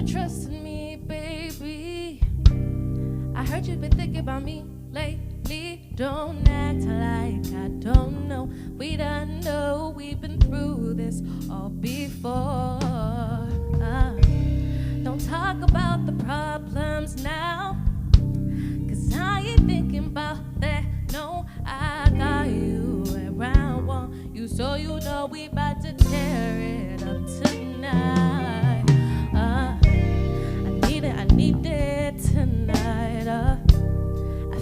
trust in me, baby. I heard you've been thinking about me lately. Don't act like I don't know. We done know we've been through this all before. Don't talk about the problems now, 'cause I ain't thinking about that. No, I got you around one. You so you know we about to tear it up tonight. I need it tonight. I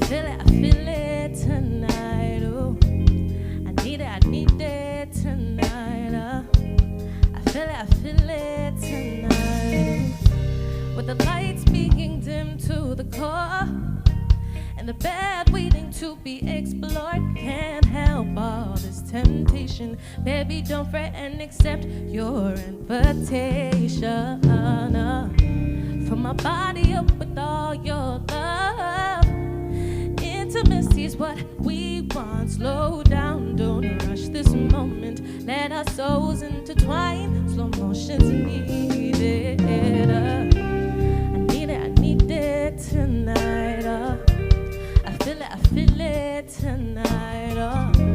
feel it tonight. Oh, I need it tonight. I feel it tonight. With the lights being dim to the core and the bed waiting to be explored, can't help all this temptation. Baby, don't fret and accept your invitation. From my body up with all your love. Intimacy's what we want. Slow down, don't rush this moment. Let our souls intertwine. Slow motion's needed. I need it tonight. I feel it tonight.